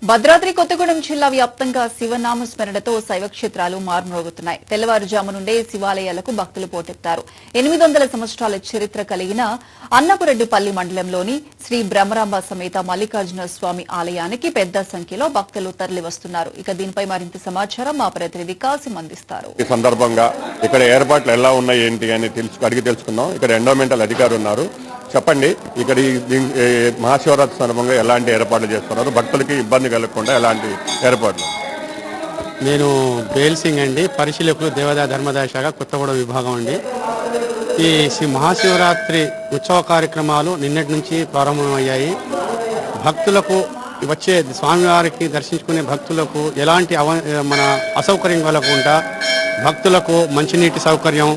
భద్రాద్రి కొత్తగూడెం జిల్లా వ్యాప్తంగా శివనామ స్మరణతో శైవక్షేత్రాలు మారుమ్రోగుతున్నాయి. తెల్లవారుజాము నుండే శివాలయాలకు భక్తులు పోటెత్తారు. 800 సంవత్సరాల చరిత్ర కలిగిన అన్నపురెడ్డిపల్లి మండలంలోని శ్రీ బ్రహ్మరాంబ సమేత మల్లికార్జున స్వామి ఆలయానికి పెద్ద సంఖ్యలో భక్తులు తరలివస్తున్నారు. ఇక దీనిపై మరింత సమాచారం మా ప్రతినిధి కాసిం అందిస్తారు. ఈ సందర్భంగా ఇక్కడ ఏర్పాట్లు ఎలా ఉన్నాయి ఏంటి అని అడిగి తెలుసుకుందాం. ఇక్కడ ఎండోమెంటల్ అధికారులు ఉన్నారు. చెప్పండి, ఇక్కడ మహాశివరాత్రి సందర్భంగా ఎలాంటి ఏర్పాట్లు చేస్తున్నారు, భక్తులకి ఇబ్బంది కలగకుండా ఎలాంటి ఏర్పాట్లు? నేను బేల్ సింగ్ అండి, పరిశీలకులు దేవాదాయ ధర్మదాయ శాఖ కొత్తగూడెం విభాగం అండి. ఈ మహాశివరాత్రి ఉత్సవ కార్యక్రమాలు నిన్నటి నుంచి ప్రారంభమయ్యాయి. భక్తులకు వచ్చే స్వామివారికి దర్శించుకునే భక్తులకు ఎలాంటి మన అసౌకర్యం కలగకుండా భక్తులకు మంచినీటి సౌకర్యం,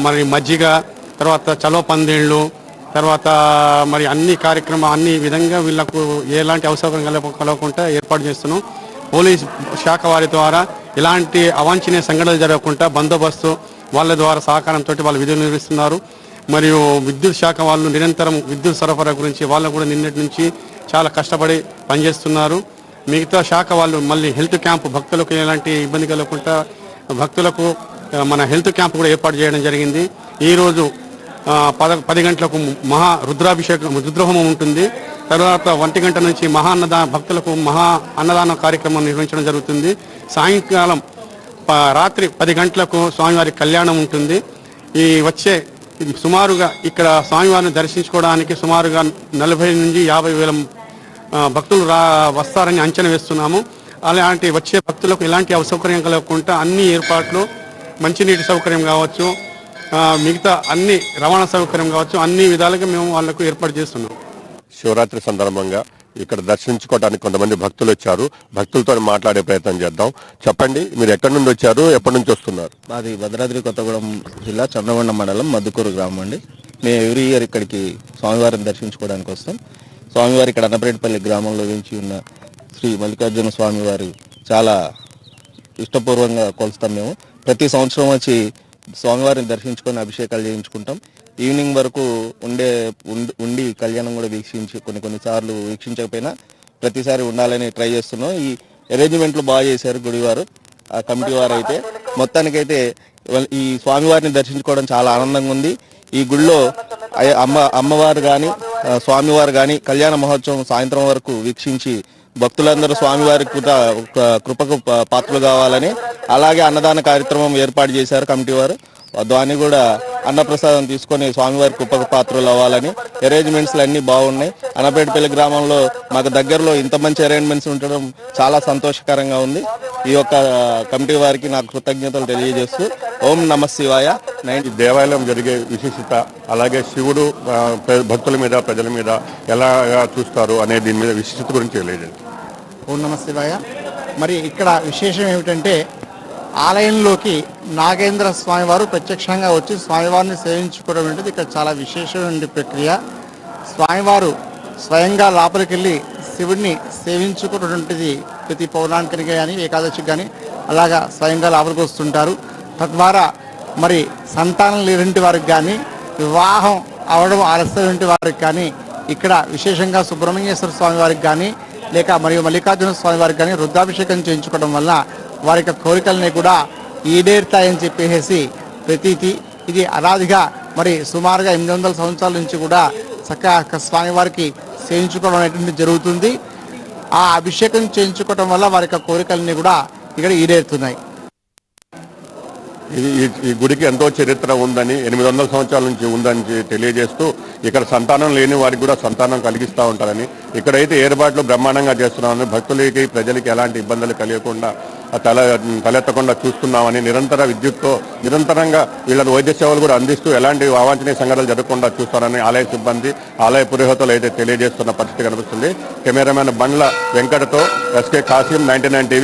మరి మజ్జిగ, తర్వాత చలో పందేళ్ళు, తర్వాత మరి అన్ని కార్యక్రమాలు అన్ని విధంగా వీళ్లకు ఎలాంటి అవసరం కలగకుండా ఏర్పాటు చేస్తున్నాం. పోలీస్ శాఖ వారి ద్వారా ఎలాంటి అవాంఛనీయ సంఘటనలు జరగకుండా బందోబస్తు వాళ్ళ ద్వారా సహకారంతో వాళ్ళు విధులు నిర్వహిస్తున్నారు. మరియు విద్యుత్ శాఖ వాళ్ళు నిరంతరం విద్యుత్ సరఫరా గురించి వాళ్ళు కూడా నిన్నటి నుంచి చాలా కష్టపడి పనిచేస్తున్నారు. మిగతా శాఖ వాళ్ళు మళ్ళీ హెల్త్ క్యాంప్ భక్తులకు ఎలాంటి ఇబ్బంది కలగకుండా భక్తులకు మన హెల్త్ క్యాంప్ కూడా ఏర్పాటు చేయడం జరిగింది. ఈరోజు 10 గంటలకు మహా రుద్రహోమం ఉంటుంది. తర్వాత 1 గంట నుంచి భక్తులకు మహా అన్నదాన కార్యక్రమం నిర్వహించడం జరుగుతుంది. సాయంకాలం రాత్రి 10 గంటలకు స్వామివారి కళ్యాణం ఉంటుంది. ఈ వచ్చే సుమారుగా ఇక్కడ స్వామివారిని దర్శించుకోవడానికి సుమారుగా 40 నుంచి 50 వేల భక్తులు వస్తారని అంచనా వేస్తున్నాము. అలాంటి వచ్చే భక్తులకు ఎలాంటి అసౌకర్యం కలగకుండా అన్ని ఏర్పాట్లు, మంచినీటి సౌకర్యం కావచ్చు, మిగతా అన్ని రవాణా సౌకర్యం కావచ్చు, అన్ని విధాలుగా మేము వాళ్లకు ఏర్పాటు చేస్తున్నాం. శివరాత్రి సందర్భంగా ఇక్కడ దర్శించుకోవడానికి కొంతమంది భక్తులు వచ్చారు. భక్తులతో మాట్లాడే ప్రయత్నం చేద్దాం. చెప్పండి, మీరు ఎక్కడి నుండి వచ్చారు, ఎప్పటి నుంచి వస్తున్నారు? మాది భద్రాద్రి కొత్తగూడెం జిల్లా చంద్రగొండ మండలం మద్దుకూరు గ్రామం అండి. మేము ఎవ్రీ ఇయర్ ఇక్కడికి స్వామివారిని దర్శించుకోవడానికి వస్తాం. స్వామివారి ఇక్కడ అన్నపరెడ్డిపల్లి గ్రామంలో వేంచి ఉన్న శ్రీ మల్లికార్జున స్వామివారు చాలా ఇష్టపూర్వకంగా కొలుస్తాం. మేము ప్రతి సంవత్సరం వచ్చి స్వామివారిని దర్శించుకొని అభిషేకాలు చేయించుకుంటాం. ఈవినింగ్ వరకు ఉండి కళ్యాణం కూడా వీక్షించి కొన్నిసార్లు వీక్షించకపోయినా ప్రతిసారి ఉండాలని ట్రై చేస్తున్నాం. ఈ అరేంజ్మెంట్లు బాగా చేశారు గుడివారు, ఆ కమిటీ వారు. అయితే మొత్తానికైతే ఈ స్వామివారిని దర్శించుకోవడం చాలా ఆనందంగా ఉంది. ఈ గుడిలో అమ్మవారు కానీ స్వామివారు కానీ కళ్యాణ మహోత్సవం సాయంత్రం వరకు వీక్షించి భక్తులందరూ స్వామివారి కృపకు పాత్రలు కావాలని, అలాగే అన్నదాన కార్యక్రమం ఏర్పాటు చేశారు కమిటీ వారు. దాన్ని కూడా అన్నప్రసాదం తీసుకొని స్వామివారి కృపకు పాత్రలు అవ్వాలని అరేంజ్మెంట్స్లు అన్నీ బాగున్నాయి. అన్నపరెడ్డిపల్లి గ్రామంలో మాకు దగ్గరలో ఇంత మంచి అరేంజ్మెంట్స్ ఉండడం చాలా సంతోషకరంగా ఉంది. ఈ యొక్క కమిటీ వారికి నాకు కృతజ్ఞతలు తెలియజేస్తూ ఓం నమ శివాయ. దేవాలయం జరిగే విశిష్టత, అలాగే శివుడు భక్తుల మీద ప్రజల మీద ఎలా చూస్తారు అనే దీని మీద విశిష్టత గురించి తెలియజేయండి. ఓం నమ శివాయ. మరి ఇక్కడ విశేషం ఏమిటంటే ఆలయంలోకి నాగేంద్ర స్వామివారు ప్రత్యక్షంగా వచ్చి స్వామివారిని సేవించుకోవడం అనేది ఇక్కడ చాలా విశేషమైన ప్రక్రియ. స్వామివారు స్వయంగా లోపలికి వెళ్ళి శివుడిని సేవించుకున్నటువంటిది ప్రతి పౌర్ణానికి కానీ ఏకాదశికి కానీ అలాగా స్వయంగా లోపలికి వస్తుంటారు. తద్వారా మరి సంతానం లేని వారికి కానీ, వివాహం అవడం ఆలస్యమైన వారికి కానీ, ఇక్కడ విశేషంగా సుబ్రహ్మణ్యేశ్వర స్వామి వారికి కానీ లేక మరియు మల్లికార్జున స్వామి వారికి కానీ రుద్రాభిషేకం చేయించుకోవడం వల్ల వారి యొక్క కోరికల్ని కూడా ఈడేరుతాయని చెప్పేసి ప్రతీతి. ఇది అనాదిగా మరి సుమారుగా 800 సంవత్సరాల నుంచి కూడా చక్కగా స్వామివారికి చేయించుకోవడం అనేటువంటి జరుగుతుంది. ఆ అభిషేకం చేయించుకోవడం వల్ల వారి యొక్క కోరికల్ని కూడా ఇక్కడ ఈడేరుతున్నాయి. ఈ గుడికి ఎంతో చరిత్ర ఉందని, 800 సంవత్సరాల నుంచి ఉందని తెలియజేస్తూ ఇక్కడ సంతానం లేని వారికి కూడా సంతానం కలిగిస్తూ ఉంటారని, ఇక్కడైతే ఏర్పాట్లు బ్రహ్మాండంగా చేస్తున్నామని, భక్తులకి ప్రజలకి ఎలాంటి ఇబ్బందులు కలిగకుండా తలెత్తకుండా చూస్తున్నామని, నిరంతర విద్యుత్తో నిరంతరంగా వీళ్ళని వైద్య సేవలు కూడా అందిస్తూ ఎలాంటి అవాంఛనీయ సంఘటనలు జరగకుండా చూస్తారని ఆలయ సిబ్బంది, ఆలయ పురోహితులు అయితే తెలియజేస్తున్న పరిస్థితి కనిపిస్తుంది. కెమెరామెన్ బండ్ల వెంకటతో ఎస్కే కాసిం, 99 టీవీ.